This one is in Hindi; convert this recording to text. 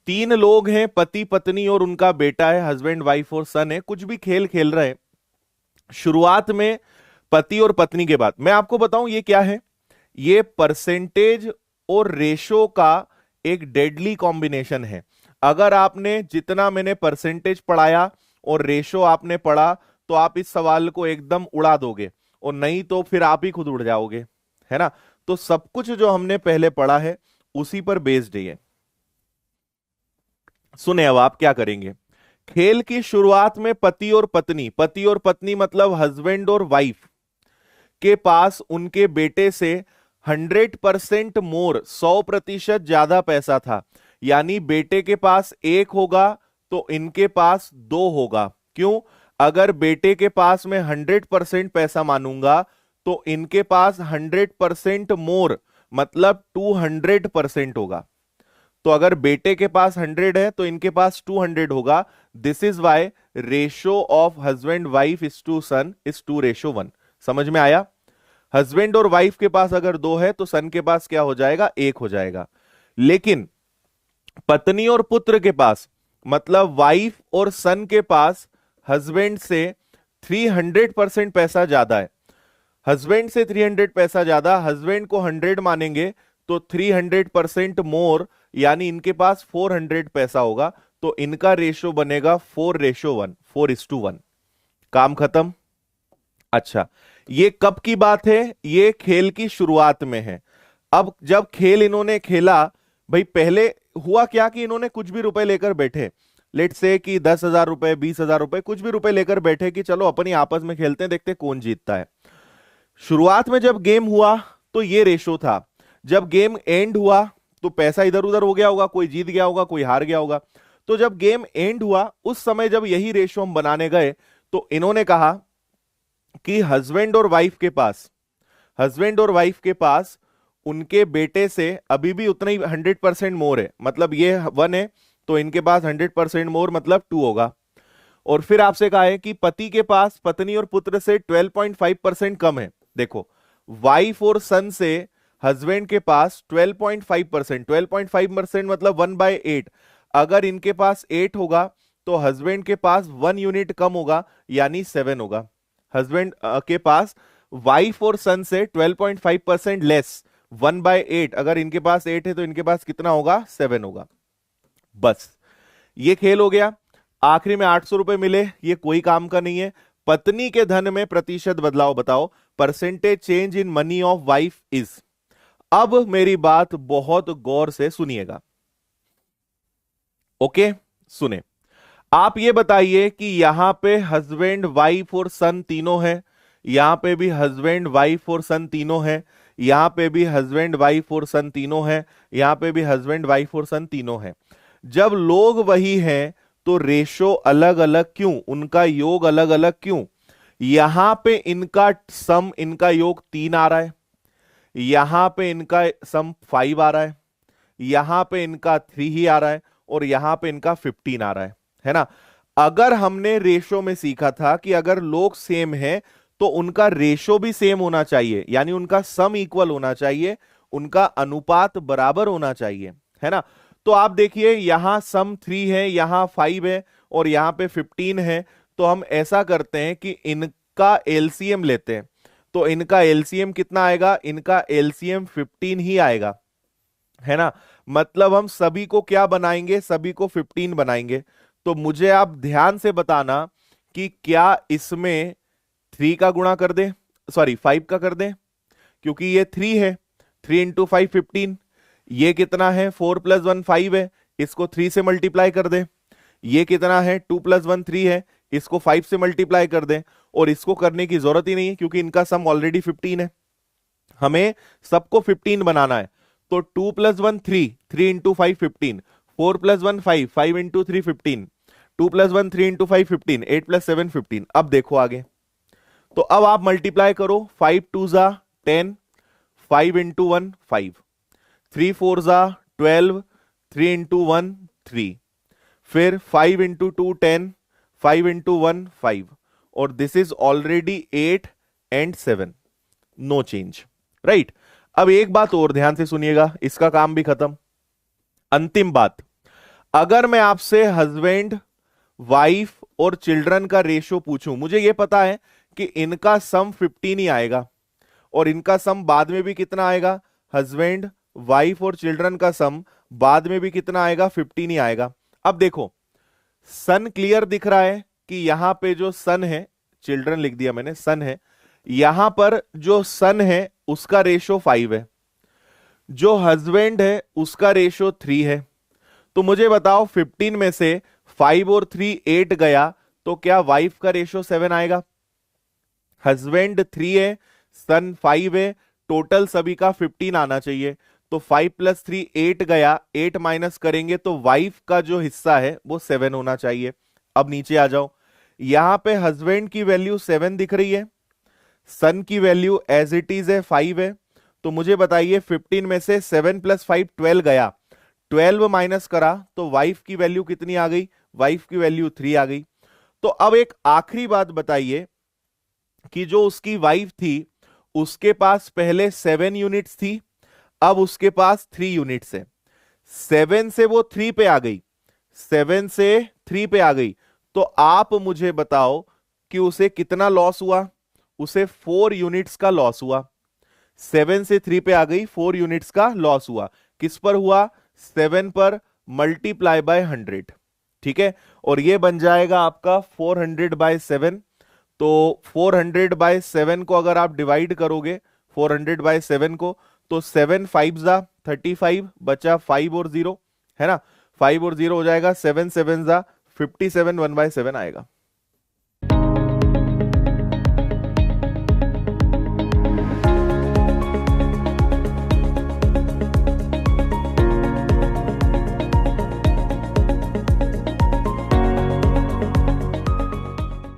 तीन लोग हैं, पति पत्नी और उनका बेटा है, हस्बैंड वाइफ और सन है, कुछ भी खेल खेल रहे हैं। शुरुआत में पति और पत्नी के बाद, मैं आपको बताऊं ये क्या है, ये परसेंटेज और रेशो का एक डेडली कॉम्बिनेशन है। अगर आपने जितना मैंने परसेंटेज पढ़ाया और रेशो आपने पढ़ा, तो आप इस सवाल को एकदम उड़ा दोगे, और नहीं तो फिर आप ही खुद उड़ जाओगे, है ना। तो सब कुछ जो हमने पहले पढ़ा है उसी पर बेस्ड है। सुने, अब आप क्या करेंगे। खेल की शुरुआत में पति और पत्नी, पति और पत्नी मतलब हस्बैंड और वाइफ के पास उनके बेटे से 100% मोर, 100% ज्यादा पैसा था। यानी बेटे के पास एक होगा तो इनके पास दो होगा। क्यों? अगर बेटे के पास मैं 100% पैसा मानूंगा तो इनके पास 100% मोर मतलब 200% होगा। तो अगर बेटे के पास 100 है तो इनके पास 200 होगा। This is why ratio of husband wife is to son is 2:1। समझ में आया? हस्बैंड और वाइफ के पास अगर दो है तो सन के पास क्या हो जाएगा? एक हो जाएगा। लेकिन पत्नी और पुत्र के पास मतलब वाइफ और सन के पास हस्बैंड से 300% पैसा ज्यादा है। हस्बैंड से 300 पैसा ज्यादा, हस्बैंड को 100 मानेंगे तो 300% मोर, यानी इनके पास 400 पैसा होगा। तो इनका रेशो बनेगा 4:1, 4:1। काम खत्म। अच्छा, ये कब की बात है? ये खेल की शुरुआत में है। अब जब खेल इन्होंने खेला, भाई पहले हुआ क्या कि इन्होंने कुछ भी रुपए लेकर बैठे, लेट्स से कि 10,000 रुपए, 20,000 रुपए, कुछ भी रुपए लेकर बैठे कि चलो अपनी आपस में खेलते हैं, देखते हैं कौन जीतता है। शुरुआत में जब गेम हुआ तो ये रेशो था। जब गेम एंड हुआ तो पैसा इधर उधर हो गया होगा, कोई जीत गया होगा, कोई हार गया होगा। तो जब गेम एंड हुआ उस समय जब यही रेशो हम बनाने गए तो इन्होंने कहा कि हस्बैंड और वाइफ के पास उनके बेटे से अभी भी उतना ही 100% मोर है। मतलब ये 1 है तो इनके पास 100% मोर मतलब 2 होगा। और फिर आपसे कहा है कि पति के पास पत्नी और पुत्र से 12.5% कम है। देखो, वाइफ और सन से हस्बैंड के पास 12.5%, 12.5% मतलब 1/8। अगर इनके पास 8 होगा तो हस्बैंड के पास 1 यूनिट कम होगा, यानी 7 होगा। हस्बैंड के पास वाइफ और सन से 12.5% लेस, 1/8। अगर इनके पास 8 है तो इनके पास कितना होगा? 7 होगा। बस, ये खेल हो गया। आखिरी में 800 रुपए मिले, ये कोई काम का नहीं है। पत्नी के धन में प्रतिशत बदलाव बताओ। Percentage change in money of wife is. अब मेरी बात बहुत गौर से सुनिएगा। ओके, सुने। आप ये बताइए कि यहां पे हस्बैंड वाइफ और सन तीनों है, यहां पे भी हस्बैंड वाइफ और सन तीनों है, यहां पे भी हस्बैंड वाइफ और सन तीनों है, यहां पे भी हस्बैंड वाइफ और सन तीनों है। जब लोग वही हैं तो रेशो अलग अलग क्यों? उनका योग अलग अलग क्यों? यहां पे इनका सम, इनका योग 3 आ रहा है, यहां पे इनका सम 5 आ रहा है, यहां पे इनका 3 ही आ रहा है, और यहां पे इनका 15 आ रहा है ना। अगर हमने रेशो में सीखा था कि अगर लोग सेम है तो उनका रेशो भी सेम होना चाहिए, यानी उनका सम इक्वल होना चाहिए, उनका अनुपात बराबर होना चाहिए, है ना। तो आप देखिए, यहां सम 3 है, यहां 5 है, और यहां पे 15 है। तो हम ऐसा करते हैं कि इनका एलसीएम लेते हैं। तो इनका एलसीएम कितना आएगा? इनका एलसीएम 15 ही आएगा, है ना। मतलब हम सभी को क्या बनाएंगे? सभी को 15 बनाएंगे। तो मुझे आप ध्यान से बताना कि क्या इसमें 3 का गुणा कर दें, सॉरी 5 का कर दें, क्योंकि ये 3 है, 3 इंटू 5 15। ये कितना है? 4 + 1 5 है, इसको 3 से मल्टीप्लाई कर दें। ये कितना है? 2 + 1 3 है, इसको 5 से मल्टीप्लाई कर दें। और इसको करने की जरूरत ही नहीं है क्योंकि इनका सम ऑलरेडी 15 है। हमें सबको 15 बनाना है। तो 2 + 1 3, 3 इंटू 5 15, 4 + 1 5, 5 इंटू 3 15, 2 + 1 3 इंटू 5 15, 8 + 7 15। अब देखो आगे। तो अब आप मल्टीप्लाई करो, 5 2 जा 10, 5 इंटू 1 5, 3 4 जा 12, 3 इंटू 1 3, फिर 5 इंटू 2 10, 5 इंटू 1 5, और this is already 8 and 7, no change, right. अब एक बात और ध्यान से सुनिएगा, इसका काम भी खत्म। अंतिम बात, अगर मैं आपसे हस्बैंड वाइफ और चिल्ड्रन का रेशो पूछूं, मुझे यह पता है कि इनका सम 15 ही आएगा और इनका सम बाद में भी कितना आएगा, हस्बैंड वाइफ और चिल्ड्रन का सम बाद में भी कितना आएगा, 15 ही आएगा। अब देखो सन क्लियर दिख रहा है कि यहां पे जो सन है, चिल्ड्रन लिख दिया मैंने, सन है, यहां पर जो सन है उसका रेशो 5 है, जो हस्बैंड है उसका रेशो 3 है। तो मुझे बताओ 15 में से 5 और 3 8 गया तो क्या वाइफ का रेशो 7 आएगा? हस्बैंड 3 है, सन 5 है, टोटल सभी का 15 आना चाहिए। तो 5 + 3 8 गया, 8 माइनस करेंगे तो वाइफ का जो हिस्सा है वो 7 होना चाहिए। अब नीचे आ जाओ, यहां पे हस्बैंड की वैल्यू 7 दिख रही है, सन की वैल्यू एज इट इज है 5 है। तो मुझे बताइए 15 में से 7 + 5 12 गया, 12 माइनस करा तो वाइफ की वैल्यू कितनी आ गई, वाइफ की वैल्यू 3 आ गई। तो अब एक आखिरी बात बताइए कि जो उसकी वाइफ थी उसके पास पहले 7 यूनिट्स थी, अब उसके पास 3 यूनिट्स है, 7 से वो 3 पे आ गई, 7 से 3 पे आ गई, तो आप मुझे बताओ कि उसे कितना लॉस हुआ, उसे 4 यूनिट्स का लॉस हुआ। 7 से 3 पे आ गई, 4 यूनिट्स का लॉस हुआ। किस पर हुआ, 7 पर मल्टीप्लाई बाय 100, ठीक है। और ये बन जाएगा आपका 400/7। तो 400/7 को अगर आप डिवाइड करोगे 400/7 को, तो 7 5 जा 35, बचा 5 और 0, है ना, 5 और 0 हो जाएगा, 7 7 जा 57, 1/7 आएगा।